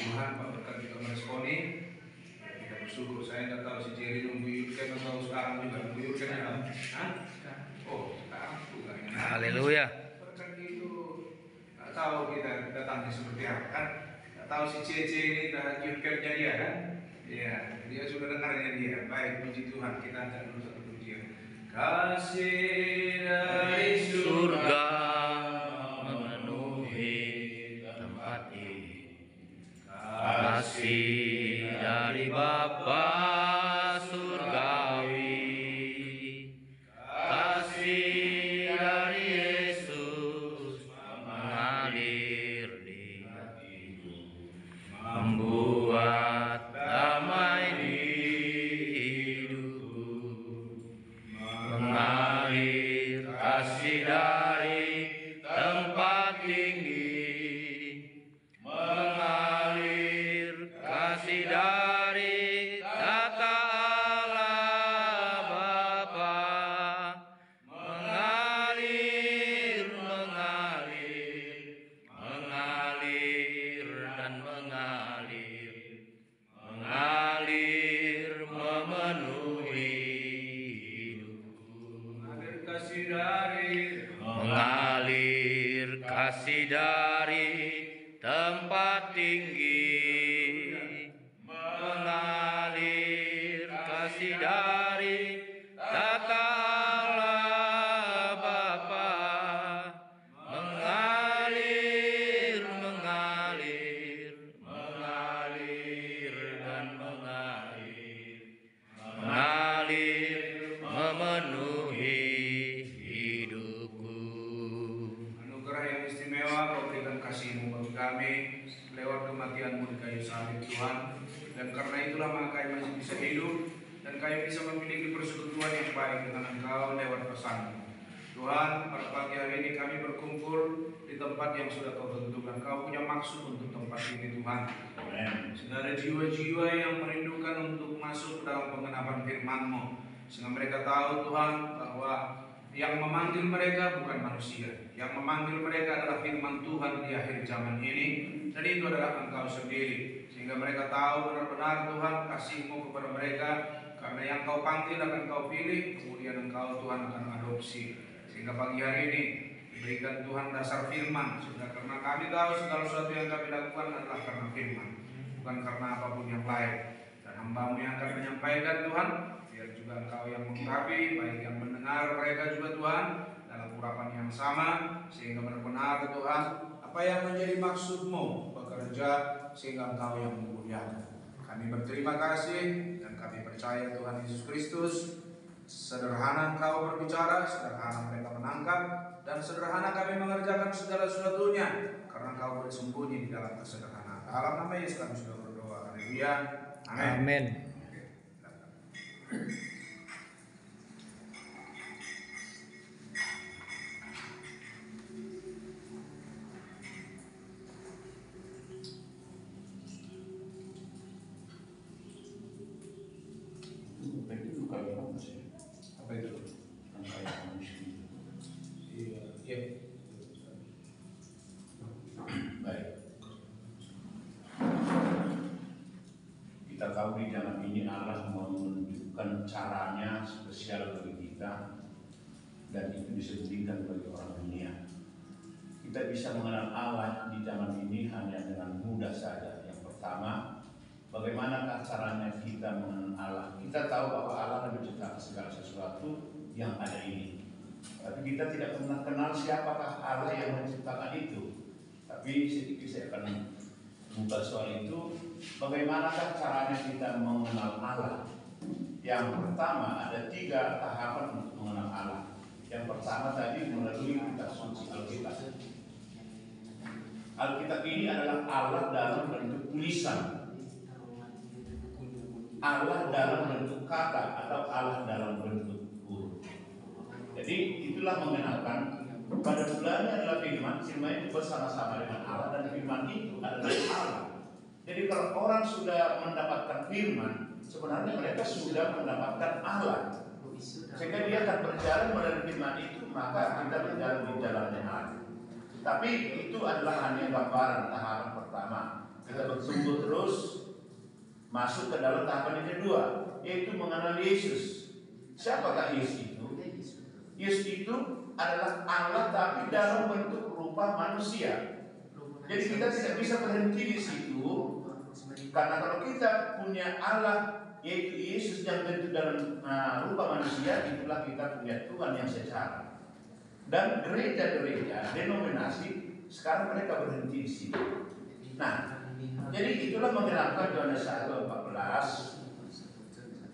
Tuhan, Pak berkat juga meresponi. Kita bersyukur. Saya nggak tahu si Jerry nunggu Yurken atau sekarang juga nunggu Yurken ya. Hah? Oh, sekarang juga ya. Haleluya. Berkat itu nggak tahu kita datangnya seperti apa kan? Nggak tahu si Cece ini dah Yurkennya dia kan? Iya, dia sudah dengarnya dia. Baik, puji Tuhan. Kita akan dulu satu pujian. Kasih dari Surga memenuhi tempat ini. Kasih dari Bapa surgawi, kasih dari Yesus mengalir di hatiku, membuat damai di hidupku, mengalir kasih dari tempat tinggi, mengalir kasih dari tata Allah Bapa, mengalir, mengalir, mengalir dan mengalir, mengalir memenuhi hidupku, mengalir kasih dari tempat tinggi, mengalir kasih dari tata Allah Bapa, mengalir, mengalir, mengalir dan mengalir, mengalir memenuhi hidupku. Anugerah yang istimewa Kau berikan kasih-Mu bagi kami lewat kematian-Mu di kayu salib Tuhan, dan karena itulah maka kami masih bisa hidup dan kami bisa memiliki persekutuan yang baik dengan Engkau lewat pesan-Mu. Tuhan, pada pagi hari ini kami berkumpul di tempat yang sudah Kau tentukan. Kau punya maksud untuk tempat ini Tuhan. Sudah ada jiwa-jiwa yang merindukan untuk masuk dalam pengenapan firman-Mu, sehingga mereka tahu Tuhan bahwa yang memanggil mereka bukan manusia, yang memanggil mereka adalah firman Tuhan di akhir zaman ini, dan itu adalah Engkau sendiri, sehingga mereka tahu benar-benar Tuhan kasih-Mu kepada mereka, karena yang Kau panggil akan Kau pilih, kemudian Engkau Tuhan akan adopsi, sehingga pagi hari ini diberikan Tuhan dasar firman, sudah karena kami tahu segala sesuatu yang kami lakukan adalah karena firman, bukan karena apapun yang lain. Dan hamba-Mu yang akan menyampaikan Tuhan, biar juga Engkau yang mengurapi, baik yang mendengar mereka juga Tuhan, dalam urapan yang sama, sehingga benar-benar Tuhan, apa yang menjadi maksud-Mu bekerja, sehingga Engkau yang memuliakan. Kami berterima kasih, dan kami percaya Tuhan Yesus Kristus, sederhana Engkau berbicara, sederhana mereka menangkap, dan sederhana kami mengerjakan segala sesuatunya, karena Engkau bersembunyi di dalam kesederhanaan. Dalam nama Yesus kami sudah berdoa. Haleluya. Amin. Amin. Itu kayak apa sih? Apa itu? Kan kayak manusia. Iya, iya. Baik. Kita tahu di dalam ini Allah menunjukkan caranya spesial bagi kita, dan itu disembunyikan bagi orang dunia. Kita bisa mengenal Allah di zaman ini hanya dengan mudah saja. Yang pertama, bagaimanakah caranya kita mengenal Allah? Kita tahu bahwa Allah menciptakan segala sesuatu yang ada ini, tapi kita tidak pernah kenal siapakah Allah yang menciptakan itu. Tapi sedikit saya akan buka soal itu. Bagaimanakah caranya kita mengenal Allah? Yang pertama, ada 3 tahapan untuk mengenal Allah. Yang pertama tadi melalui kitab suci Alkitab. Alkitab ini adalah Allah dalam bentuk tulisan, Allah dalam bentuk kata, atau Allah dalam bentuk huruf. Jadi itulah mengenalkan pada mulanya adalah firman itu bersama-sama dengan Allah, dan firman itu adalah Allah. Jadi kalau orang sudah mendapatkan firman, sebenarnya mereka sudah mendapatkan Allah, sehingga dia akan berjalan melalui firman itu, maka kita berjalan di jalannya Allah. Tapi itu adalah hanya gambaran tahapan pertama. kita bertumbuh terus masuk ke dalam tahapan yang kedua, yaitu mengenal Yesus. Siapakah Yesus itu? Yesus itu adalah Allah tapi dalam bentuk rupa manusia. Jadi kita tidak bisa berhenti di situ, karena kalau kita punya Allah yaitu Yesus yang bentuk dalam rupa manusia, itulah kita punya Tuhan yang secara. Dan gereja-gereja denominasi sekarang mereka berhenti di situ. Nah, jadi itulah menggerakkan Yohanes 1:14.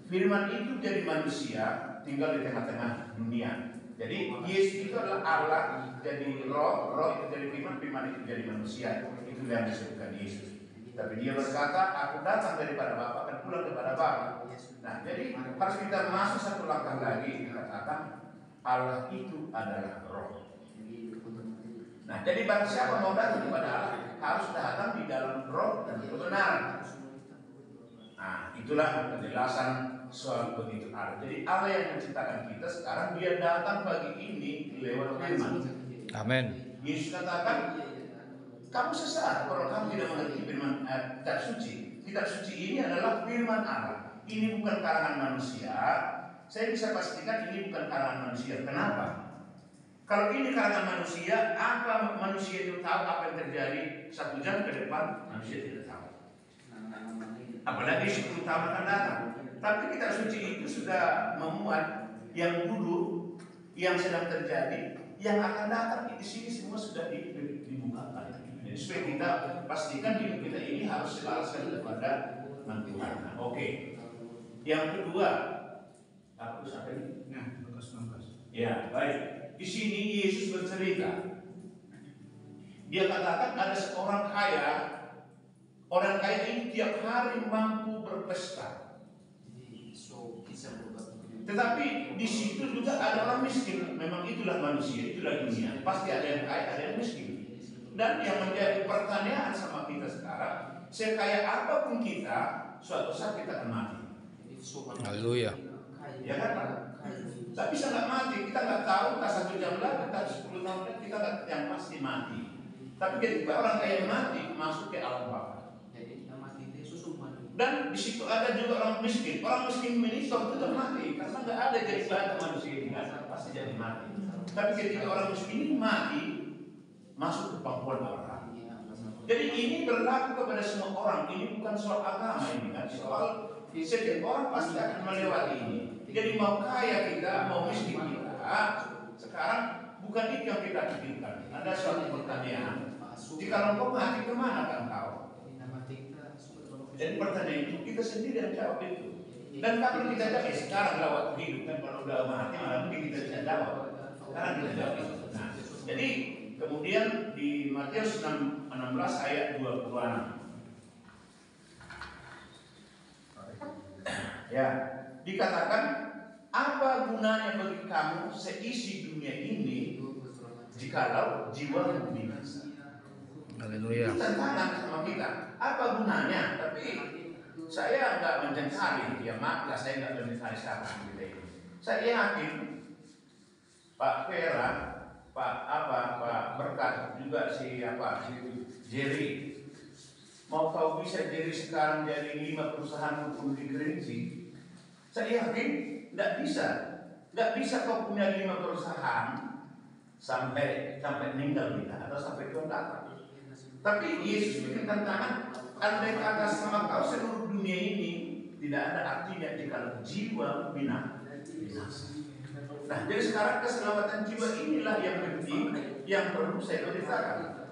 Firman itu jadi manusia, tinggal di tengah-tengah dunia. Jadi Yesus itu adalah Allah jadi roh, roh itu jadi firman, firman itu jadi manusia. Itu yang disebutkan Yesus. Tapi dia berkata, aku datang daripada Bapa dan pulang kepada Bapa. Nah, jadi harus kita masuk satu langkah lagi, dikatakan Allah itu adalah roh. Nah, jadi barang siapa mau datang kepada Allah harus datang di dalam roh dan kebenaran. Nah, itulah penjelasan soal begitu Allah. Jadi Allah yang menciptakan kita sekarang dia datang pagi ini lewat firman. Amin. Yesus katakan, kamu sesat kalau kamu tidak mengerti firman kitab suci. Kitab suci ini adalah firman Allah. Ini bukan karangan manusia. Saya bisa pastikan ini bukan karangan manusia. Kenapa? Kalau ini karangan manusia, apa manusia itu tahu apa yang terjadi 1 jam ke depan? Manusia tidak tahu. Apalagi 10 tahun akan datang. Tapi kitab suci itu sudah memuat yang dulu, yang sedang terjadi, yang akan datang di sini semua sudah dibukakan. Jadi supaya kita pastikan hidup kita ini harus selaraskan kepada Tuhan. Nah, oke. Yang kedua, aku sampai ini. Lukas 16. Ya, baik. Di sini Yesus bercerita. Dia katakan ada seorang kaya. Orang kaya ini tiap hari mampu berpesta. Tetapi di situ juga ada orang miskin. Memang itulah manusia, itulah dunia. Pasti ada yang kaya, ada yang miskin. Dan yang menjadi pertanyaan sama kita sekarang, sekaya apapun kita, suatu saat kita akan mati. Haleluya. Ya kan, Pak? Tak bisa nggak mati. Kita nggak tahu. Tak 1 jam lagi, tak 10 tahun lagi, kita nggak yang pasti mati. Tapi ketika orang kaya mati, masuk ke alam baka. Dan di situ ada juga orang miskin. Orang miskin ini suatu tetap mati karena nggak ada jadi bahan manusia ini kan pasti jadi mati. Tapi ketika orang miskin ini mati, masuk ke pangkuan orang. Jadi ini berlaku kepada semua orang. Ini bukan soal agama ini kan. Soal setiap orang pasti akan melewati ini. Jadi mau kaya kita, mau miskin kita, sekarang bukan itu yang kita pikirkan. Ada suatu pertanyaan. Jika engkau mati kemana kan kau? Jadi pertanyaan itu kita sendiri yang jawab itu. Dan kalau kita jawab sekarang lewat hidup kan kalau udah mati malah mungkin kita bisa jawab. Sekarang kita jawab itu. Nah, jadi kemudian di Matius 16 ayat 26. Ya, dikatakan apa gunanya bagi kamu seisi dunia ini jikalau jiwa binasa? Haleluya. Itu tantangan sama kita. Apa gunanya? Tapi saya nggak mencari, ya maaf lah saya nggak mencari siapa gitu ini. Saya yakin Pak Vera, Pak Berkat juga si Jerry. Mau kau bisa Jerry sekarang jadi 5 perusahaan hukum di Kerinci? Saya yakin nggak bisa kau punya 5 perusahaan sampai meninggal kita atau sampai Tuhan datang. Tapi Yesus bikin tantangan, andai kata sama kau seluruh dunia ini tidak ada artinya jika jiwa binasa. Nah, jadi sekarang keselamatan jiwa inilah yang penting, yang perlu saya beritakan.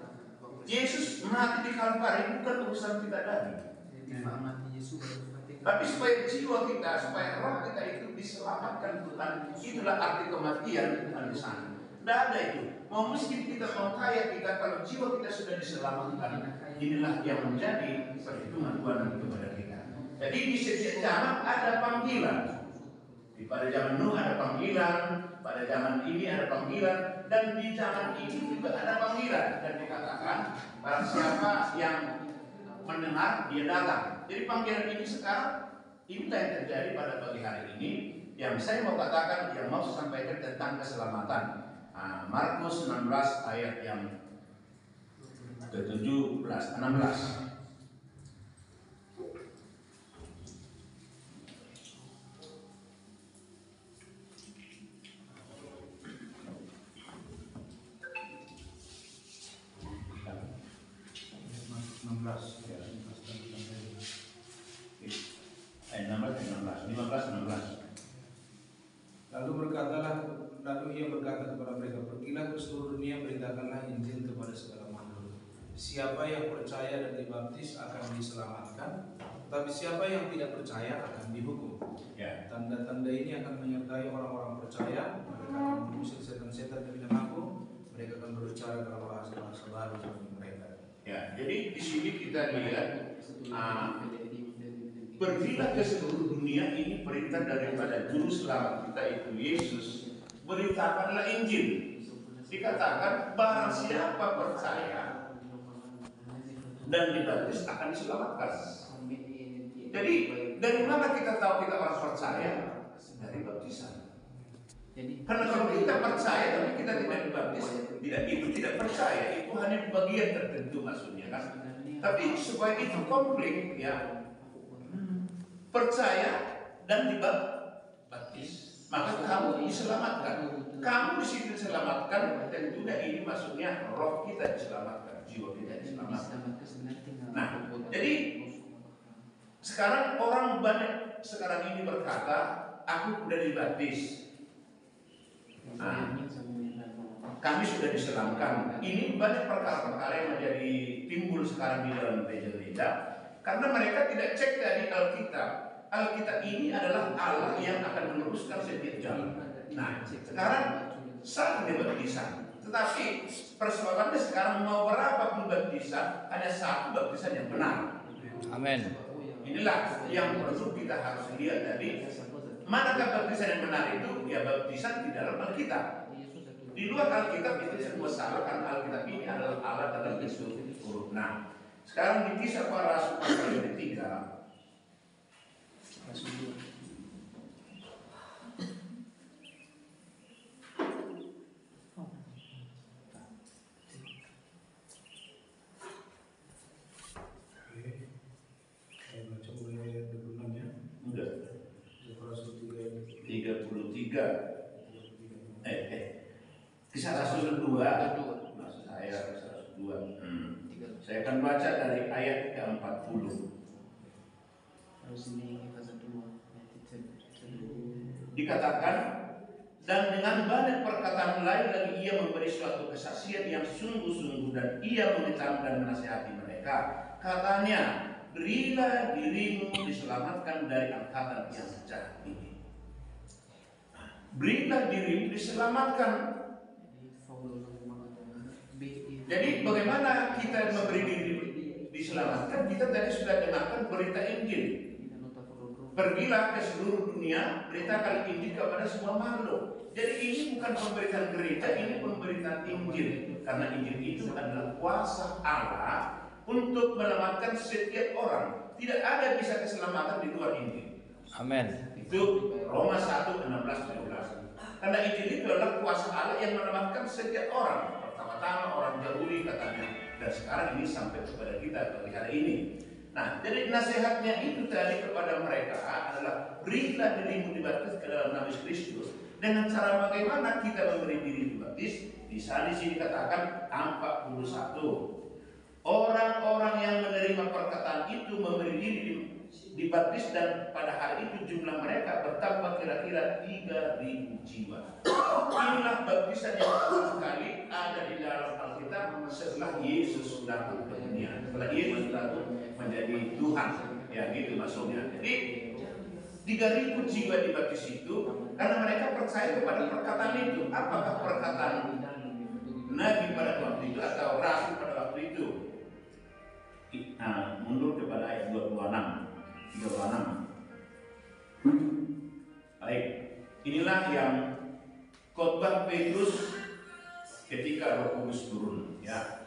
Yesus mati di Kalvari bukan urusan kita tadi. Tapi supaya jiwa kita, supaya roh kita itu diselamatkan Tuhan, itulah arti kematian Tuhan di sana. Tidak ada itu. Mau miskin kita, mau kaya kita, kalau jiwa kita sudah diselamatkan, inilah yang menjadi perhitungan Tuhan kepada kita. Jadi di setiap zaman ada panggilan. Pada zaman Nuh ada panggilan, pada zaman ini ada panggilan, dan di zaman ini juga ada panggilan. Dan dikatakan barang siapa yang mendengar dia datang. Jadi panggilan ini sekarang inilah yang terjadi pada pagi hari ini. Yang saya mau katakan, yang mau saya sampaikan tentang keselamatan. Markus 16 ayat yang ke-16. Ya. Ayat 16, 15, 16. Lalu ia berkata kepada mereka, pergilah ke seluruh dunia, beritakanlah Injil kepada segala makhluk. Siapa yang percaya dan dibaptis akan diselamatkan, tetapi siapa yang tidak percaya akan dihukum. Ya. Tanda-tanda ini akan menyertai orang-orang percaya. Mereka akan mengusir setan-setan demi namaku. Mereka akan berbicara dalam bahasa-bahasa baru bagi mereka. Ya, jadi di sini kita lihat pergilah ke seluruh dunia, ini perintah daripada juru selamat kita itu Yesus. Beritakanlah Injil. Dikatakan barang siapa percaya dan dibaptis akan diselamatkan. Jadi dari mana kita tahu kita orang percaya? Dari baptisan. Karena kalau kita percaya tapi kita tidak dibaptis, itu tidak percaya, itu hanya bagian tertentu maksudnya kan. Tapi supaya itu komplit ya, percaya dan dibaptis, maka kamu diselamatkan. Kamu di sini diselamatkan, tentunya ini maksudnya roh kita diselamatkan, jiwa kita diselamatkan. Nah, jadi sekarang orang banyak sekarang ini berkata, aku sudah dibaptis. Nah, kami sudah diselamatkan. Ini banyak perkara-perkara yang menjadi timbul sekarang di dalam gereja-gereja karena mereka tidak cek dari Alkitab. Alkitab ini adalah Allah yang akan meluruskan setiap jalan. Nah, sekarang saatnya baptisan. Tetapi persoalannya sekarang mau berapa pun baptisan, hanya satu baptisan yang benar. Amin. Inilah yang perlu kita harus lihat dari manakah baptisan yang benar itu? Ya baptisan di dalam Alkitab. Di luar Alkitab itu semua salah karena Alkitab ini adalah Allah dalam bentuk huruf. Nah, sekarang di Kisah Para Rasul pasal yang ketiga. Saya baca mulai ayat 26 ya. Udah. Kisah Rasul 3 33. Kisah Rasul 2. Maksud saya Kisah Rasul 2. Saya akan baca dari ayat ke-40. Dikatakan, dan dengan banyak perkataan lain lagi ia memberi suatu kesaksian yang sungguh-sungguh dan ia mengecam dan menasihati mereka. Katanya, berilah dirimu diselamatkan dari angkatan yang jahat ini. Berilah dirimu diselamatkan. Jadi bagaimana kita memberi diri diselamatkan? Kita tadi sudah dengarkan berita Injil. Pergilah ke seluruh dunia, beritakan Injil kepada semua makhluk. Jadi ini bukan pemberitaan gereja, ini pemberitaan Injil. Karena Injil itu adalah kuasa Allah untuk menyelamatkan setiap orang. Tidak ada bisa keselamatan di luar Injil. Amin. Itu Roma 1:16-17. Karena Injil itu adalah kuasa Allah yang menyelamatkan setiap orang. Pertama-tama orang Yahudi katanya, dan sekarang ini sampai kepada kita pada hari ini. Nah, jadi nasihatnya itu tadi kepada mereka adalah berilah dirimu dibaptis ke dalam nama Kristus. Dengan cara bagaimana kita memberi diri dibaptis? Bisa di sini katakan 41. Orang-orang yang menerima perkataan itu memberi diri dibaptis dan pada hari itu jumlah mereka bertambah kira-kira 3.000 jiwa. Inilah baptisan yang pertama kali ada di dalam Alkitab setelah Yesus datang ke dunia. Setelah Yesus datang menjadi Tuhan, ya gitu maksudnya. Jadi 3.000 jiwa dibaptis itu karena mereka percaya kepada perkataan itu. Apakah perkataan Nabi pada waktu itu atau Rasul pada waktu itu? Nah, mundur kepada ayat 26. Baik, inilah yang khotbah Petrus ketika Roh Kudus turun, ya.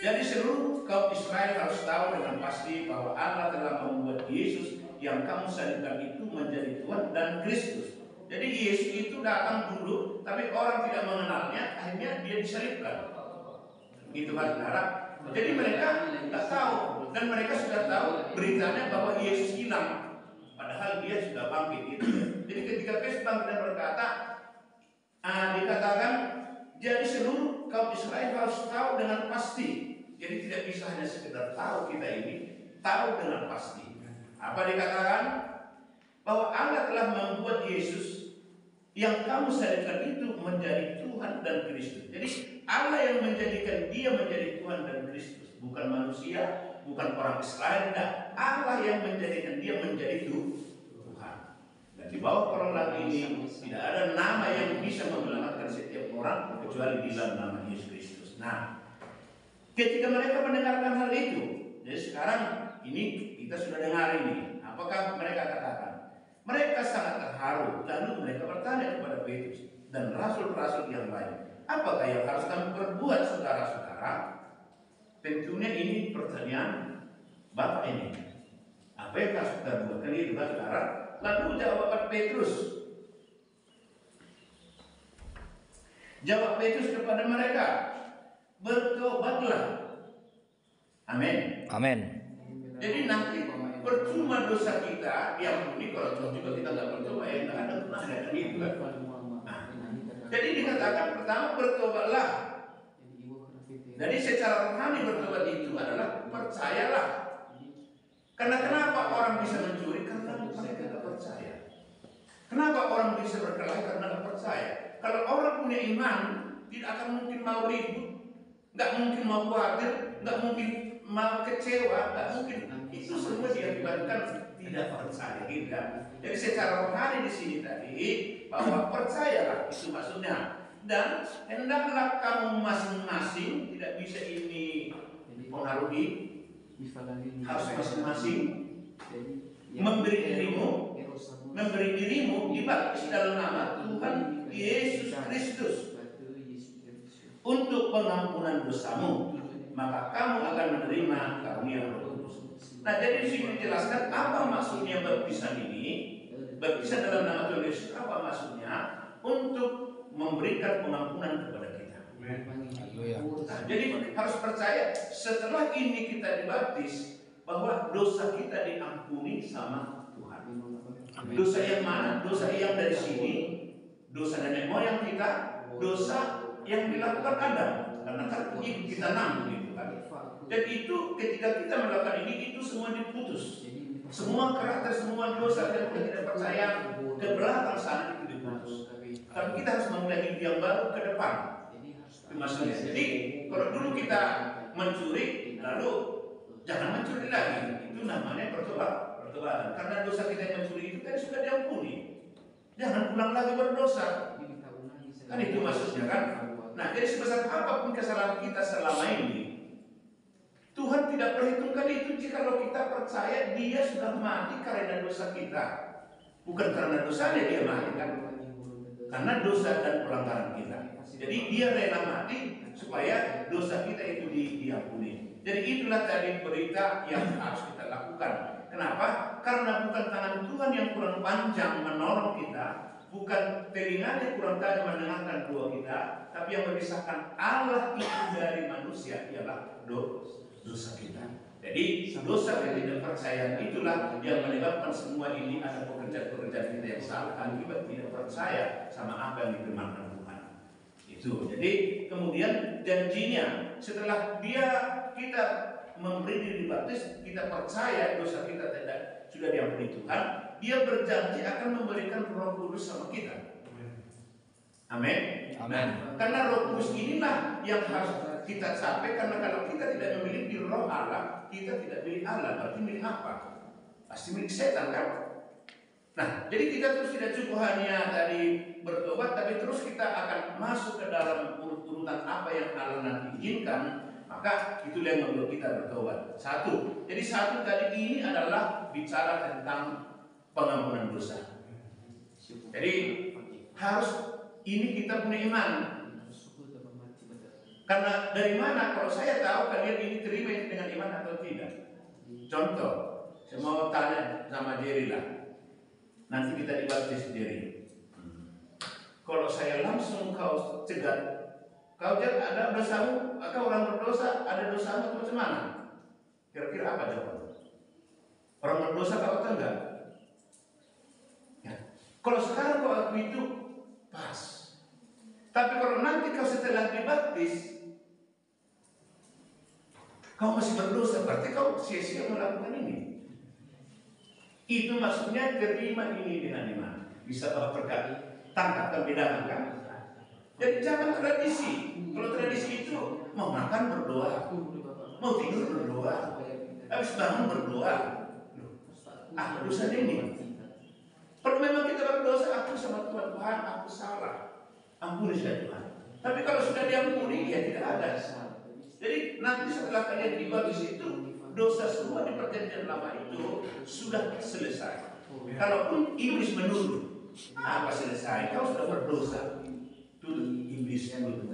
Jadi seluruh kaum Israel harus tahu dengan pasti bahwa Allah telah membuat Yesus yang kamu salibkan itu menjadi Tuhan dan Kristus. Jadi Yesus itu datang dulu, tapi orang tidak mengenalnya, akhirnya dia disalibkan. Gitu kan, saudara? Jadi mereka tidak tahu, dan mereka sudah tahu beritanya bahwa Yesus hilang, padahal dia sudah bangkit. Gitu. Jadi ketika Yesus bangkit dan berkata, dikatakan, jadi seluruh kaum Israel harus tahu dengan pasti. Jadi tidak bisa hanya sekedar tahu kita ini, tahu dengan pasti. Apa dikatakan? Bahwa Allah telah membuat Yesus yang kamu salibkan itu menjadi Tuhan dan Kristus. Jadi Allah yang menjadikan dia menjadi Tuhan dan Kristus, bukan manusia, bukan orang Israel. Allah yang menjadikan dia menjadi Tuhan. Dan di bawah peroleh ini tidak ada nama yang bisa menyelamatkan setiap orang kecuali di dalam nama Yesus Kristus. Nah, ketika mereka mendengarkan hal itu, jadi sekarang ini kita sudah dengar ini, apakah mereka katakan? Mereka sangat terharu. Lalu mereka bertanya kepada Petrus dan rasul-rasul yang lain, apakah yang harus kami perbuat, saudara-saudara? Tentunya ini pertanyaan Bapak ini. Apa yang harus kita buat? Itu saudara. Lalu jawab Petrus. Jawab Petrus kepada mereka, bertobatlah. Amin. Amin. Jadi nanti percuma dosa kita diampuni kalau juga kita nggak bertobat, ya nggak ada gunanya kan itu kan. Nah, jadi dikatakan pertama bertobatlah. Jadi secara rohani bertobat itu adalah percayalah. Karena kenapa orang bisa mencuri? Karena mereka tidak percaya. Kenapa orang bisa berkelahi? Karena tidak percaya. Kalau orang punya iman, tidak akan mungkin mau ribut, nggak mungkin mau khawatir, nggak mungkin mau kecewa, nggak mungkin. Itu semua diakibatkan tidak percaya, gitu kan? Jadi secara rohani di sini tadi bahwa percayalah, itu maksudnya. Dan hendaklah kamu masing-masing, tidak bisa ini mempengaruhi, harus masing-masing memberi dirimu dibaptis dalam nama Tuhan Yesus Kristus untuk pengampunan dosamu, maka kamu akan menerima karunia Roh Kudus. Nah, jadi di sini dijelaskan apa maksudnya baptisan ini. Baptisan dalam nama Tuhan Yesus apa maksudnya? Untuk memberikan pengampunan kepada kita. Nah, jadi harus percaya setelah ini kita dibaptis bahwa dosa kita diampuni sama Tuhan. Dosa yang mana? Dosa yang dari sini, dosa nenek moyang kita, dosa yang dilakukan Adam, karena kan kita nanggung gitu kan. Dan itu ketika kita melakukan ini, itu semua diputus. Semua karakter, semua dosa yang kita tidak percaya ke belakang sana itu diputus. Tapi kita harus memulai hidup yang baru ke depan. Itu maksudnya. Jadi kalau dulu kita mencuri, lalu jangan mencuri lagi. Itu namanya pertobatan. Karena dosa kita yang mencuri itu kan sudah diampuni. Jangan ulang lagi berdosa. Kan itu maksudnya kan. Nah, jadi sebesar apapun kesalahan kita selama ini, Tuhan tidak perhitungkan itu jika kita percaya Dia sudah mati karena dosa kita. Bukan karena dosanya Dia mati kan. Karena dosa dan pelanggaran kita. Jadi Dia rela mati supaya dosa kita itu diampuni. Jadi itulah tadi berita yang harus kita lakukan. Kenapa? Karena bukan tangan Tuhan yang kurang panjang menolong kita, bukan telinga yang kurang tajam mendengarkan doa kita, tapi yang memisahkan Allah itu dari manusia ialah dosa kita. Jadi dosa ketidakpercayaan itulah yang menyebabkan semua ini ada pekerjaan-pekerjaan kita yang salah akibat tidak percaya sama apa yang difirmankan Tuhan. Itu. Jadi kemudian janjinya setelah kita memberi diri dibaptis, kita percaya dosa kita sudah diampuni Tuhan, Dia berjanji akan memberikan Roh Kudus sama kita. Amin. Amin. Karena Roh Kudus inilah yang harus kita capai, karena kalau kita tidak memiliki Roh Allah, kita tidak milik Allah. Berarti milik apa? Pasti milik setan kan? Nah, jadi kita terus tidak cukup hanya tadi bertobat, tapi terus kita akan masuk ke dalam urutan apa yang Allah nanti izinkan. Maka itulah yang membuat kita bertobat. Satu. Jadi satu tadi ini adalah bicara tentang pengampunan dosa. Jadi harus ini kita punya iman. Karena dari mana kalau saya tahu kalian ini terima itu dengan iman atau tidak? Contoh, saya mau tanya sama Jerry lah. Nanti kita dibaptis Jerry. Kalau saya langsung kau cegat, kau ada dosamu, atau orang berdosa ada dosamu macam mana? Kira-kira apa jawabannya? Orang berdosa kau tahu enggak? Ya. Kalau sekarang kau aku itu pas. Tapi kalau nanti kau setelah dibaptis, kau masih berdosa, berarti kau sia-sia melakukan ini. Itu maksudnya terima ini dengan iman. Bisa Bapak tangkap dan bedakan kan? Jadi jangan tradisi. Kalau tradisi itu mau makan berdoa, mau tidur berdoa, habis bangun berdoa. Dosa ini. Kalau memang kita berdosa, aku sama Tuhan, Tuhan aku salah, ampuni saya Tuhan. Tapi kalau sudah diampuni, ya tidak ada. Jadi nanti setelah kalian tiba di situ, dosa semua di perjanjian lama itu sudah selesai. Kalaupun iblis menuduh, apa selesai? Kau sudah berdosa. Tuduh iblis itu.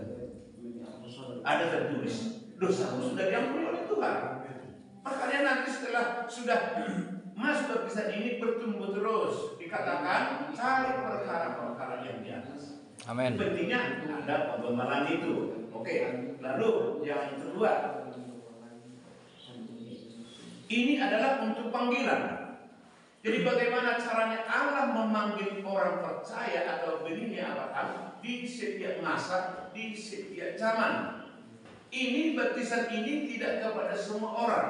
Ada tertulis, dosamu sudah diampuni oleh Tuhan. Makanya nanti setelah sudah masuk baptisan ini bertumbuh terus, dikatakan cari perkara-perkara yang di atas. Amin. Pentingnya ada pembenaran itu. Oke, lalu yang kedua, ini adalah untuk panggilan. Jadi bagaimana caranya Allah memanggil orang percaya atau berinya Abraham di setiap masa, di setiap zaman. Ini baptisan ini tidak kepada semua orang.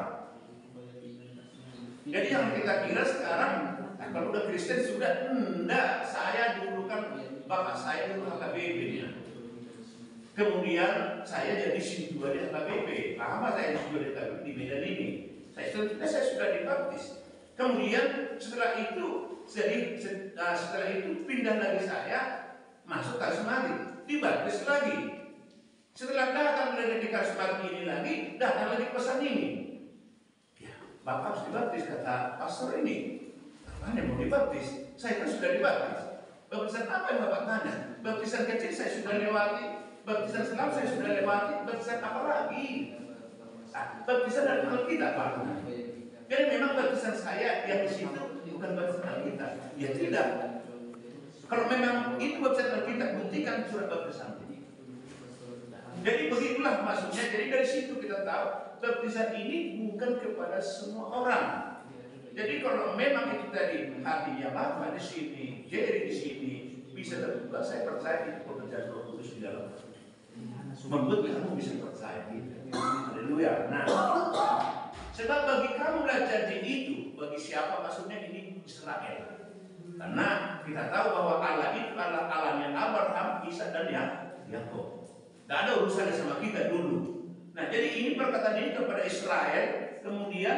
Jadi yang kita kira sekarang, kalau udah Kristen sudah, enggak, saya dulu kan bapak saya dulu HKBP-nya. Kemudian saya jadi S2 di HKBP. Lama saya S2 di HKBP di Medan ini. Saya sudah dibaptis. Kemudian setelah itu, setelah itu pindah lagi saya masuk karismatik, dibaptis lagi. Setelah datang dari karismatik ini lagi, datang lagi pesan ini. Bapak harus dibaptis, kata pastor ini. Mana mau dibaptis? Saya kan sudah dibaptis. Baptisan apa yang Bapak tanya? Baptisan kecil saya sudah lewati, baptisan selam saya sudah lewati, baptisan apa lagi? Baptisan dari Alkitab Pak. Jadi memang baptisan saya yang di situ bukan baptisan Alkitab. Ya tidak. Kalau memang itu baptisan Alkitab, buktikan surat baptisan. Jadi begitulah maksudnya. Jadi dari situ kita tahu baptisan ini bukan kepada semua orang. Jadi kalau memang itu tadi hatinya Bapak di sini, Jerry di sini bisa terbuka, saya percaya itu pekerjaan Roh Kudus di dalam. Membuat kamu bisa percaya. Haleluya. Nah, sebab bagi kamu janji itu, bagi siapa maksudnya ini Israel. Karena kita tahu bahwa Allah itu adalah Allahnya Abraham, Ishak dan Yakub. Tidak ada urusannya sama kita dulu. Nah, jadi ini perkataan ini kepada Israel, kemudian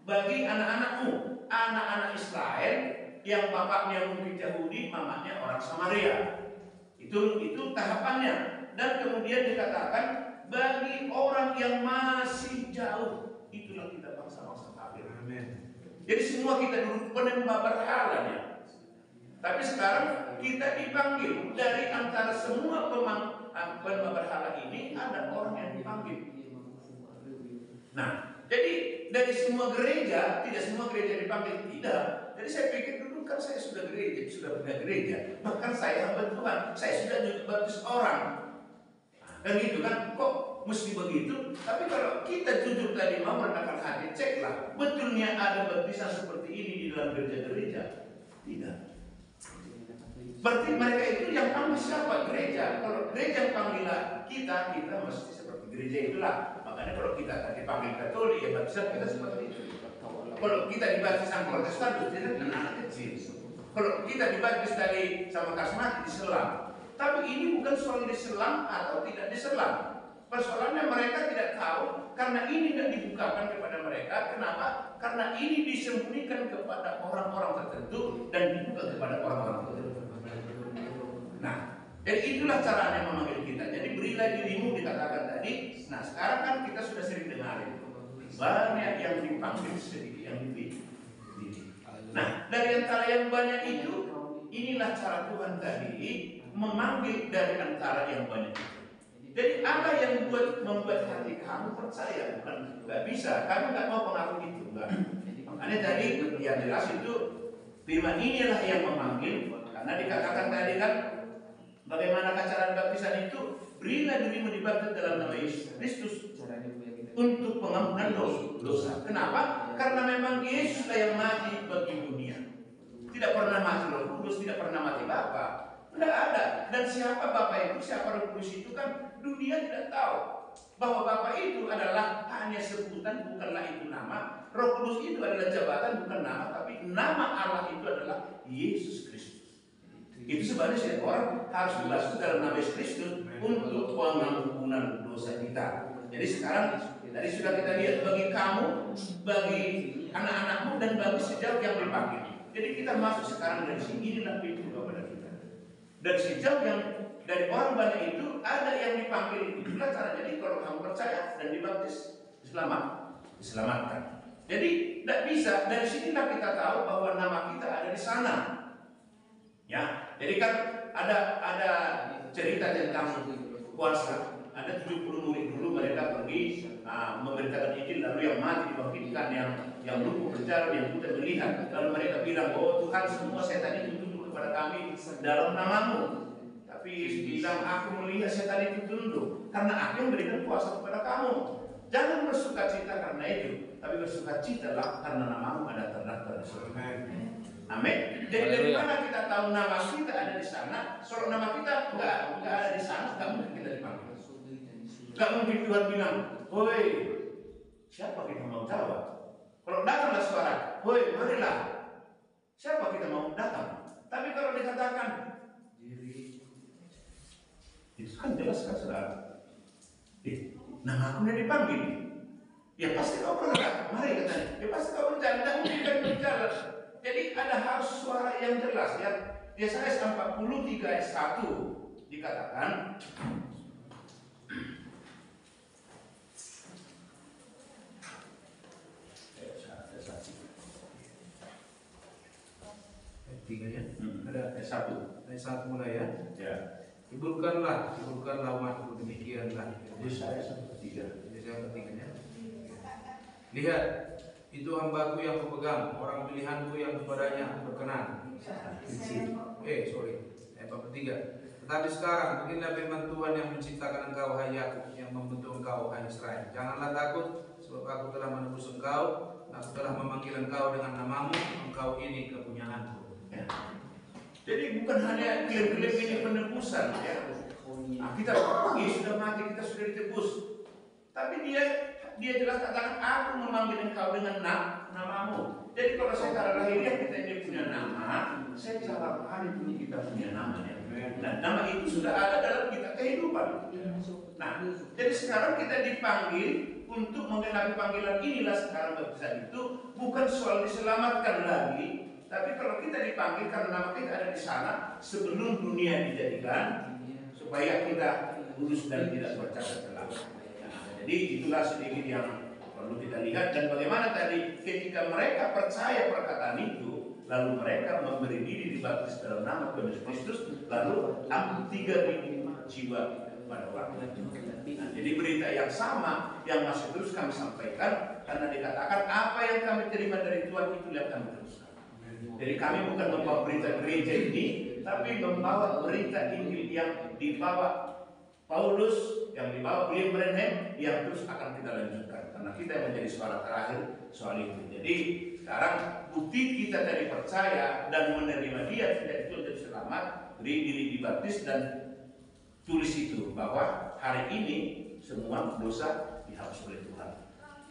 bagi anak-anakmu, anak-anak Israel yang bapaknya mungkin Yahudi, mamanya orang Samaria. Itu tahapannya. Dan kemudian dikatakan bagi orang yang masih jauh, itulah kita bangsa-bangsa kafir. Amin. Jadi semua kita dulu penyembah berhalanya. Tapi sekarang kita dipanggil dari antara semua penyembah berhala ini ada orang yang dipanggil. Nah, jadi dari semua gereja, tidak semua gereja dipanggil, tidak. Jadi saya pikir dulu kan saya sudah gereja, sudah punya gereja. Bahkan saya hamba Tuhan, saya sudah juga baptis orang. Dan gitu kan, kok mesti begitu? Tapi kalau kita jujur tadi mau merendahkan hati, ceklah, betulnya ada baptisan seperti ini di dalam gereja-gereja? Tidak. Berarti mereka itu yang panggil siapa? Gereja. Kalau gereja yang panggil kita mesti seperti gereja itulah. Makanya kalau kita tadi panggil Katolik, ya baptisan kita seperti itu. Kalau kita dibaptisan Protestan, kita anak kecil. Kalau kita dibaptis tadi sama karismatik diselam. Tapi ini bukan soal diselam atau tidak diselam. Persoalannya mereka tidak tahu karena ini tidak dibukakan kepada mereka. Kenapa? Karena ini disembunyikan kepada orang-orang tertentu dan dibuka kepada orang-orang tertentu. Nah, jadi itulah caranya memanggil kita. Jadi berilah dirimu dikatakan tadi. Nah, sekarang kan kita sudah sering dengar itu. Banyak yang dipanggil, sedikit yang dipilih. Nah, dari antara yang banyak itu, inilah cara Tuhan tadi memanggil dari antara yang banyak itu. Jadi Allah yang membuat hati kamu percaya, bukan nggak bisa. Kamu nggak mau pengaruh itu, enggak. Makanya tadi yang jelas itu firman inilah yang memanggil. Karena dikatakan tadi kan, bagaimana cara baptisan itu? Berilah dirimu dibaptis dalam nama Yesus Kristus untuk pengampunan dosa. Kenapa? Karena memang Yesuslah yang mati bagi dunia. Tidak pernah mati Roh Kudus, tidak pernah mati Bapa. Tidak ada. Dan siapa Bapa itu, siapa Roh Kudus itu kan dunia tidak tahu. bahwa Bapa itu adalah hanya sebutan, bukanlah itu nama. Roh Kudus itu adalah jabatan, bukan nama, tapi nama Allah itu adalah Yesus Kristus. Itu sebabnya setiap orang harus dibasuh dalam nama Yesus Kristus untuk pengampunan dosa kita. Jadi sekarang tadi sudah kita lihat bagi kamu, bagi anak-anakmu, dan bagi sejauh yang dipanggil. Jadi kita masuk sekarang dari sini, inilah pintu kepada kita. Dan sejauh yang dari orang banyak itu ada yang dipanggil. Itulah cara. Jadi kalau kamu percaya dan dibaptis, diselamatkan. Jadi tidak bisa. Dari sinilah kita tahu bahwa nama kita ada di sana. Ya, jadi kan ada cerita tentang puasa. Ada 70 murid dulu, mereka pergi memberitakan Injil, lalu yang mati dibangkitkan, yang lumpuh berjalan, yang buta melihat. Lalu mereka bilang, oh Tuhan, semua setan itu tunduk kepada kami dalam namamu. Tapi Yesus bilang, aku melihat setan itu tunduk karena aku yang berikan kuasa kepada kamu. Jangan bersuka cita karena itu, tapi bersuka citalah karena namamu ada terdaftar di surga. Amin. Jadi dari mana kita tahu nama kita ada di sana? Kalau nama kita nggak ada di sana, nggak mungkin kita dipanggil. Nggak mungkin Tuhan bilang, woi, siapa kita mau jawab? Kalau datanglah suara, woi, marilah. Siapa kita mau datang? Tapi kalau dikatakan diri, itu kan jelas kan saudara. Nama aku udah dipanggil. Ya pasti kau pernah datang. Mari katanya. Ya pasti kau berjalan. Tidak mungkin kan berjalan. Jadi ada harus suara yang jelas. Ya, Yesaya 43 ayat 1 dikatakan, Tiga ya. Ada ayat 1. Ayat 1 mulai ya. Ya. Hiburkanlah umatku, demikianlah. Yesaya 43. Yesaya 43 ya. Lihat, itu hambaku yang kupegang, orang pilihanku yang kepadanya aku berkenan. Ayat 43. Tetapi sekarang beginilah firman Tuhan yang menciptakan engkau, hai Yakub, yang membentuk engkau, hai Israel. Janganlah takut, sebab aku telah menebus engkau, aku telah memanggil engkau dengan namamu, engkau ini kepunyaanku. Ya. Jadi bukan hanya klaim-klaim ini penebusan ya. Nah, kita sudah mati, kita sudah ditebus. Tapi dia jelas katakan, aku memanggil engkau dengan namamu. Jadi kalau secara lahiriah kita ini punya nama, secara hari ini kita punya namanya. Nah, nama itu sudah ada dalam kita kehidupan. Nah, jadi sekarang kita dipanggil untuk menggenapi panggilan inilah sekarang baptisan itu bukan soal diselamatkan lagi, tapi kalau kita dipanggil karena nama kita ada di sana sebelum dunia dijadikan, supaya kita kudus dan tidak bercacat celah. Nah, jadi itulah sedikit yang perlu kita lihat dan bagaimana tadi ketika mereka percaya perkataan itu, lalu mereka memberi diri dibaptis dalam nama Tuhan Yesus Kristus, lalu 3.000 jiwa pada waktu itu. Nah, jadi berita yang sama yang masih terus kami sampaikan karena dikatakan apa yang kami terima dari Tuhan itu yang kami teruskan. Jadi kami bukan membawa berita gereja ini, tapi membawa berita Injil yang dibawa Paulus, yang dibawa William Branham, yang terus akan kita lanjutkan karena kita yang menjadi suara terakhir soal itu. Jadi sekarang bukti kita dari percaya dan menerima dia tidak itu jadi selamat, beri diri dibaptis dan tulis itu bahwa hari ini semua dosa dihapus oleh Tuhan.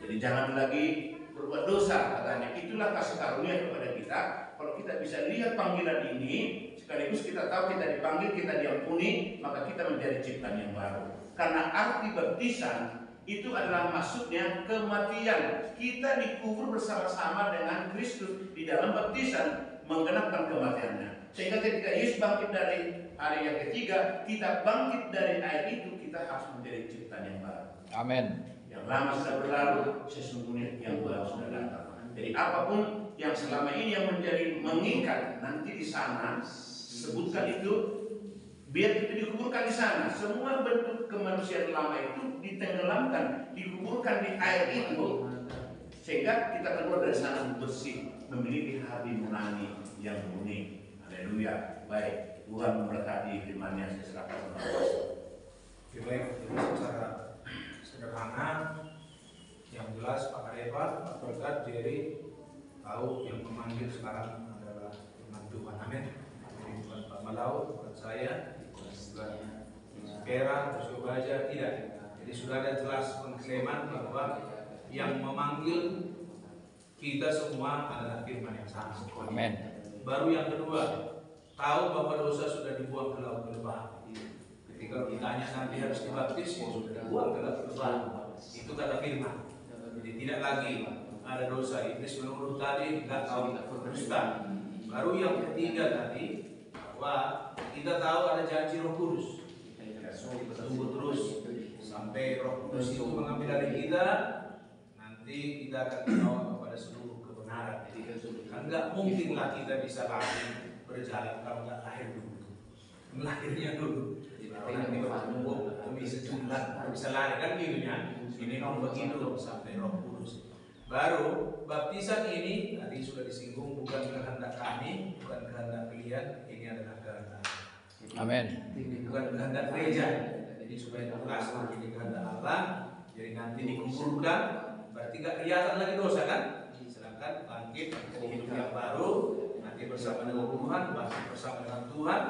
Jadi jangan lagi berbuat dosa katanya. Itulah kasih karunia kepada kita. Kalau kita bisa lihat panggilan ini, sekaligus kita tahu kita dipanggil, kita diampuni, maka kita menjadi ciptaan yang baru. Karena arti baptisan itu adalah maksudnya kematian. Kita dikubur bersama-sama dengan Kristus di dalam baptisan, menggenapkan kematiannya. Sehingga ketika Yesus bangkit dari hari yang ketiga, kita bangkit dari air itu, kita harus menjadi ciptaan yang baru. Amin. Yang lama sudah berlalu, sesungguhnya yang baru sudah datang. Jadi apapun yang selama ini yang menjadi mengikat nanti di sana, sebutkan itu, biar kita dikuburkan di sana. Semua bentuk kemanusiaan lama itu ditenggelamkan, dikuburkan di air itu, sehingga kita keluar dari sana bersih, memiliki hati nurani yang murni. Haleluya. Baik, Tuhan memberkati firman-Nya. Saya serahkan kepada Tuhan. Baik, jadi secara sederhana yang jelas Pak Areva, Pak Berkat, Jerry tahu yang memanggil sekarang adalah firman Tuhan. Amin. Jadi bukan Pak Malau, bukan saya, bukan Pera, Terus Baja, tidak. Jadi sudah ada jelas pengklaman bahwa yang memanggil kita semua adalah firman yang sama. Amin. Baru yang kedua, tahu bahwa dosa sudah dibuang ke laut lebar. Ketika ditanya nanti harus dibaptis, ya sudah dibuang ke laut lebar. Itu kata firman. Jadi tidak lagi ada dosa. Iblis menurut tadi nggak tahu berdusta. Baru yang ketiga tadi, bahwa kita tahu ada janji Roh Kudus. Tunggu terus sampai Roh Kudus itu mengambil dari kita, nanti kita akan dibawa kepada seluruh kebenaran. Kan nggak mungkinlah kita bisa lari berjalan kalau nggak lahir dulu. Lahirnya dulu. Nanti bertumbuh demi sejumlah bisa lari kan gitunya. Ini begitu sampai Roh Kudus. Baru baptisan ini tadi sudah disinggung, bukan kehendak kami, bukan kehendak kalian, ini adalah kehendak. Amin. Bukan kehendak gereja. Jadi supaya jelas ini kehendak Allah. Jadi nanti dikumpulkan, berarti gak kelihatan lagi dosa kan? Sedangkan bangkit menjadi hidup yang baru, nanti bersama dengan Tuhan, bersama dengan Tuhan.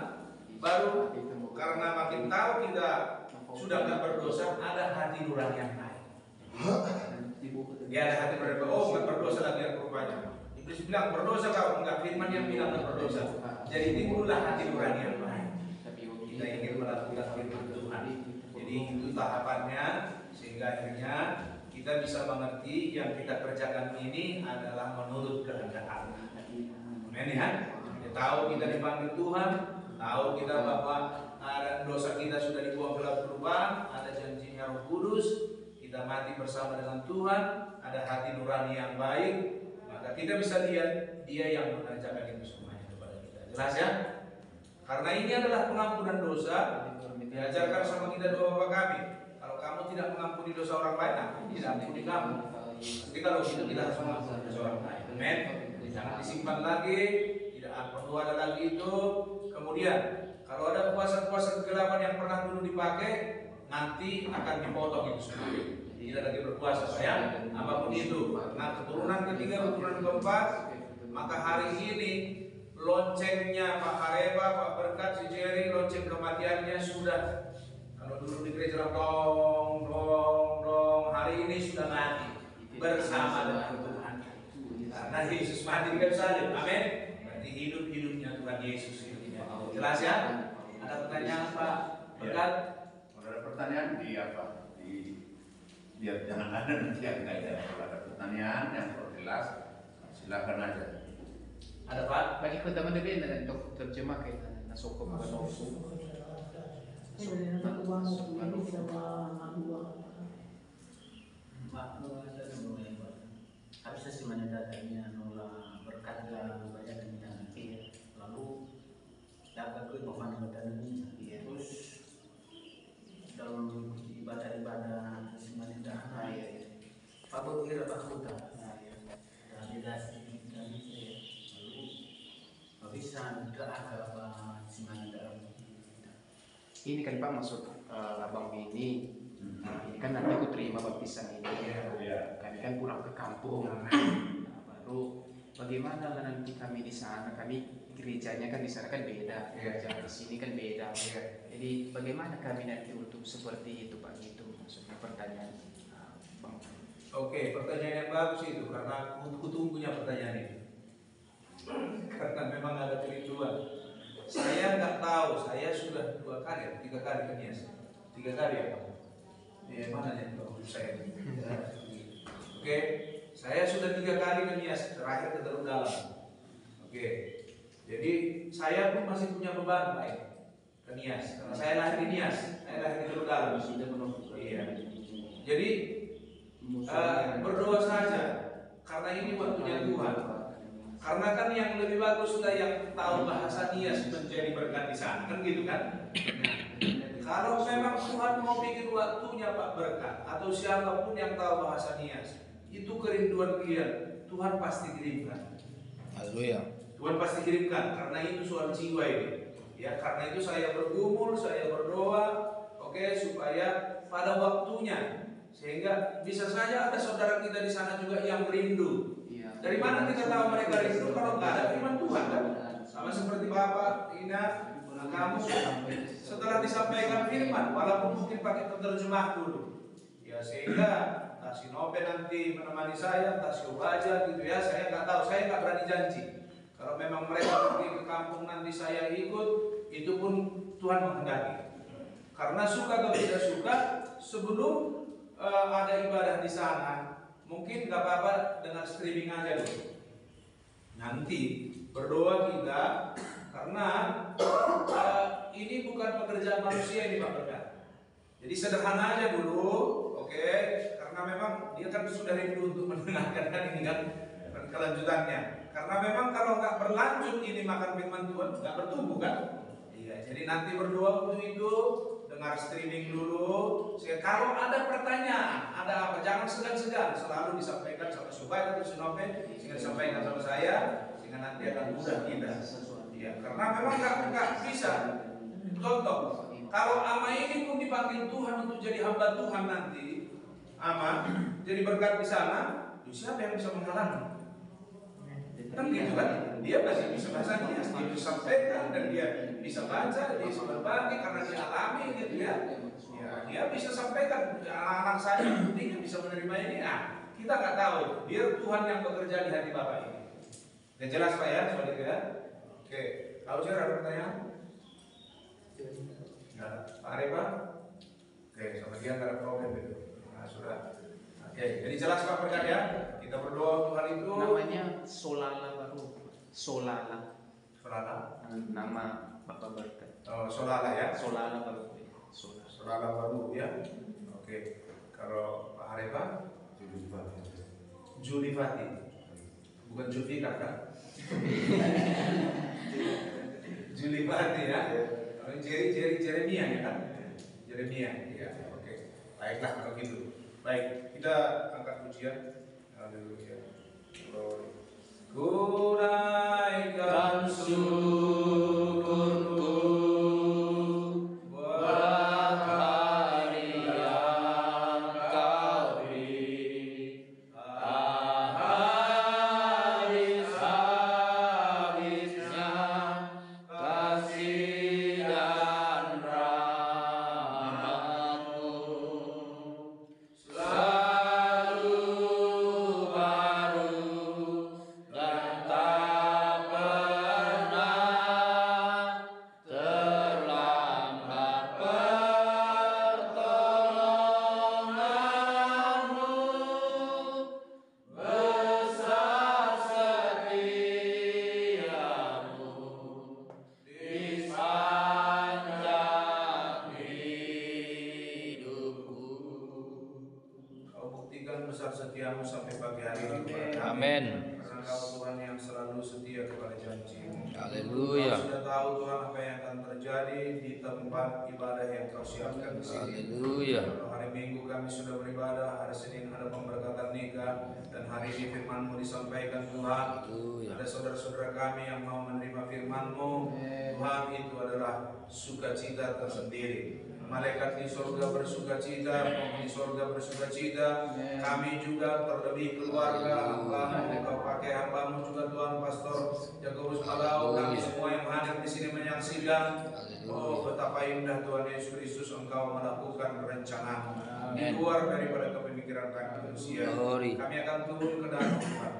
Baru karena makin tahu kita sudah gak berdosa, ada hati nurani yang naik. Dia ada hati nurani, oh gak berdosa lagi rupanya. Iblis bilang berdosa kau, enggak, firman yang bilang gak berdosa. Jadi timbullah hati nurani yang naik. Kita ingin melakukan firman Tuhan. Jadi itu tahapannya, sehingga akhirnya kita bisa mengerti yang kita kerjakan ini adalah menurut kehendak Allah. Amin ya. Kita tahu kita dipanggil Tuhan, tahu kita bahwa ada dosa kita sudah dibuang ke laut perubahan, ada janjinya Roh Kudus, kita mati bersama dengan Tuhan, ada hati nurani yang baik, maka kita bisa lihat Dia yang mengerjakan itu semuanya kepada kita. Jelas ya? Karena ini adalah pengampunan dosa, diajarkan sama kita doa Bapa kami. Kalau kamu tidak mengampuni dosa orang lain, aku tidak ampuni kamu. Jadi kalau gitu kita harus mengampuni dosa orang lain. Amin. Jangan disimpan lagi, tidak perlu ada lagi itu. Kemudian kalau ada puasa-puasa kegelapan yang pernah dulu dipakai, nanti akan dipotong itu semua. Tidak lagi berpuasa sayang, apapun itu. Nah keturunan ketiga, keturunan keempat, maka hari ini loncengnya Pak Hareba, Pak Berkat, si Jerry, lonceng kematiannya sudah. Kalau dulu di gereja dong, hari ini sudah mati bersama dengan Tuhan. Karena Yesus mati di kayu salib, amin. Berarti hidup-hidupnya Tuhan Yesus hidupnya. Jelas ya? Ada pertanyaan Pak Berkat? Kalau ada pertanyaan di apa? Biar jangan ada nanti yang nggak ada. Kalau ada pertanyaan yang jelas, silakan aja. Ada Pak? Bagi teman-teman na untuk terjemah kayak nasoko mga noso. Harusnya sih mana datanya nolak berkat yang banyak dan lalu dapat ke pemahaman dan terus dalam ibadah semuanya dah apa kira Pak Kuta dari dasar bisa ke agama semuanya dalam Ini kan Pak masuk labang ini. Ini kan nanti aku terima baptisan ini. Kami kan pulang ke kampung. Baru bagaimana lah nanti kami di sana? Kami gerejanya kan di sana kan beda, gereja di sini kan beda. Jadi bagaimana kami nanti untuk seperti itu Pak? Itu maksudnya pertanyaan Bang. Oke, pertanyaan yang bagus itu karena aku tunggunya pertanyaan ini. Karena memang ada kerinduan. Saya nggak tahu, saya sudah 3 kali ke Nias. 3 kali ya Pak? Mana yang tahu saya? Oke, saya sudah 3 kali ke Nias, terakhir ke Teluk Dalam. Oke, jadi saya pun masih punya beban Pak ke Nias. Karena saya lahir di Nias, saya lahir di Teluk Dalam. Iya. Jadi berdoa saja, karena ini waktunya Tuhan. Karena kan yang lebih bagus sudah yang tahu bahasa Nias menjadi berkat di sana, kan gitu kan? Kalau memang Tuhan mau bikin waktunya Pak Berkat atau siapapun yang tahu bahasa Nias, itu kerinduan kalian, Tuhan pasti kirimkan. Haleluya. Tuhan pasti kirimkan, karena itu soal jiwa ini. Ya, karena itu saya bergumul, saya berdoa, oke, supaya pada waktunya, sehingga bisa saja ada saudara kita di sana juga yang rindu. Dari mana kita tahu mereka rindu kalau nggak ada firman Tuhan kan? Sama seperti Bapak, Ina, kamu setelah disampaikan firman, walaupun mungkin pakai penerjemah dulu, sehingga si Nope nanti menemani saya, si Obaja gitu ya, saya nggak tahu, saya nggak berani janji. Kalau memang mereka pergi ke kampung nanti saya ikut, itu pun Tuhan menghendaki. Karena suka atau tidak suka, sebelum ada ibadah di sana, mungkin nggak apa-apa dengan streaming aja dulu. Nanti berdoa kita, karena ini bukan pekerjaan manusia ini Pak Berkat. Jadi sederhana aja dulu, oke? Karena memang dia kan sudah rindu untuk mendengarkan kan ini kan kelanjutannya. Karena memang kalau nggak berlanjut ini makan firman Tuhan nggak bertumbuh kan? Iya. Jadi nanti berdoa untuk itu, dengar streaming dulu. Sehingga kalau ada pertanyaan, ada apa, jangan segan-segan, selalu disampaikan sama Subay atau Sinope, sehingga disampaikan sama saya, sehingga nanti akan mudah kita. Ya, karena memang nggak bisa. Contoh, kalau ama ini pun dipanggil Tuhan untuk jadi hamba Tuhan nanti, ama jadi berkat di sana, siapa yang bisa menghalangi? Kan gitu kan? Dia masih bisa bahasa dia, dia bisa sampaikan dan dia bisa baca, dia bisa berbagi karena dia alami gitu ya. Ya, dia bisa sampaikan anak-anak saya buktinya bisa menerima ini. Kita nggak tahu. Dia Tuhan yang bekerja di hati Bapak ini. Udah jelas Pak ya soal itu ya? Oke, tahu sih ada pertanyaan? Nggak, Pak Areba? Oke, sama dia nggak ada problem itu. Nah, sudah. Oke, jadi jelas Pak Berkat ya. Kita berdoa untuk hal itu. Namanya Solala baru. Solala. Solala. Nama Bapak Berkat. Oh, Solala ya. Solala baru. Solala baru ya. Oke. Kalau Pak Areba? Juli Fati. Bukan Jufika kan? Juli Fati ya. Jeremia ya kan? Jeremia ya. Oke. Baiklah kalau gitu. Baik, kita angkat pujian. Haleluya. Glory. Ku naikkan syukurku buat hari yang Kau beri. Habis-habisnya kasih dan rahmat-Mu. Selalu baru dan tak pernah terlambat pertolongan-Mu. Besar setia-Mu di sepanjang hidupku. Kau buktikan besar setiamu sampai pagi hari ini kepada kami. Amin. Karena Kau Tuhan yang selalu setia kepada janji-Mu. Haleluya. Kau sudah tahu Tuhan apa yang akan terjadi di tempat ibadah yang Kau siapkan di sini. Haleluya. Kalau hari Minggu kami sudah beribadah, hari Senin ada pemberkatan nikah, dan hari ini firman-Mu disampaikan Tuhan. Haleluya. Ada saudara-saudara kami yang mau menerima firman-Mu. Tuhan, itu adalah sukacita tersendiri. Malaikat di surga bersukacita, penghuni surga bersukacita. Kami juga terlebih keluarga hamba-Mu, Kau pakai hamba-Mu juga Tuhan, Pastor Jakobus Malau, kami semua yang hadir di sini menyaksikan. Oh, betapa indah Tuhan Yesus Kristus Engkau melakukan rencana di luar daripada kepemikiran kami manusia. Glory. Kami akan turun ke dalam Tuhan.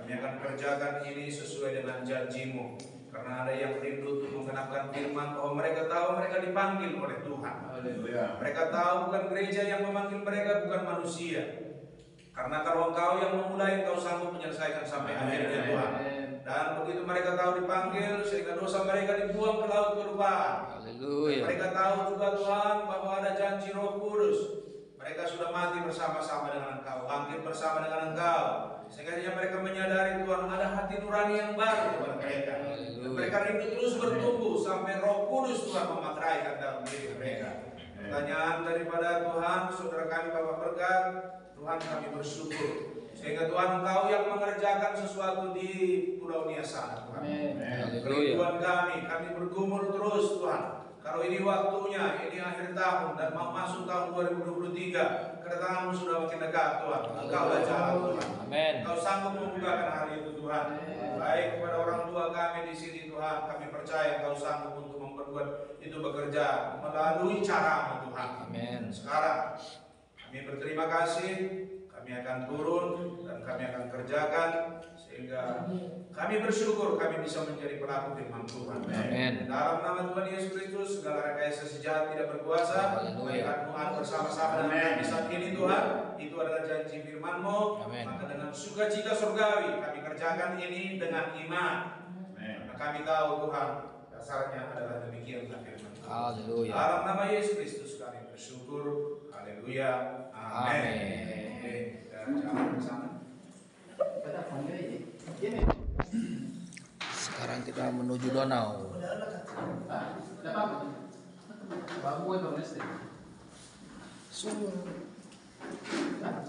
Kami akan kerjakan ini sesuai dengan janji-Mu. Karena ada yang rindu untuk menggenapkan firman, bahwa mereka tahu mereka dipanggil oleh Tuhan. Mereka tahu bukan gereja yang memanggil mereka, bukan manusia. Karena kalau Engkau yang memulai, Engkau sanggup menyelesaikan sampai akhirnya Tuhan. Dan begitu mereka tahu dipanggil, sehingga dosa mereka dibuang ke laut kelupaan. Haleluya. Mereka tahu juga Tuhan bahwa ada janji Roh Kudus. Mereka sudah mati bersama-sama dengan Engkau, bangkit bersama dengan Engkau. Sehingga mereka menyadari Tuhan ada hati nurani yang baru kepada mereka. Dan mereka rindu terus bertumbuh sampai Roh Kudus Tuhan memateraikan dalam diri mereka. Pertanyaan daripada Tuhan, saudara kami Bapak Berkat, Tuhan kami bersyukur. Sehingga Tuhan Engkau yang mengerjakan sesuatu di Pulau Niasa Tuhan. Kerinduan kami bergumul terus Tuhan. Kalau ini waktunya, ini akhir tahun dan mau masuk tahun 2023, kedatangan-Mu sudah makin dekat Tuhan. Engkaulah jalan Tuhan. Amin. Engkau sanggup membukakan hal itu Tuhan. Baik kepada orang tua kami di sini Tuhan, kami percaya Engkau sanggup untuk memperbuat itu bekerja melalui cara-Mu Tuhan. Amin. Sekarang Kami berterima kasih, kami akan turun dan kami akan kerjakan sehingga kami bersyukur kami bisa menjadi pelaku firman Tuhan. Amin. Dalam nama Tuhan Yesus Kristus, segala rekayasa sejahat tidak berkuasa. Haleluya. Tuhan bersama-sama dengan kami saat ini Tuhan, itu adalah janji firman-Mu. Amin. Maka dengan sukacita surgawi kami kerjakan ini dengan iman. Karena kami tahu Tuhan dasarnya adalah demikian firman Tuhan. Haleluya. Dalam nama Yesus Kristus kami bersyukur. Haleluya. Amin. Amin. Dan jalan bersama. Kita panggil aja. Ini. Sekarang kita menuju danau. Ah, dapat. Bagus itu mesti. Sungguh. Ah,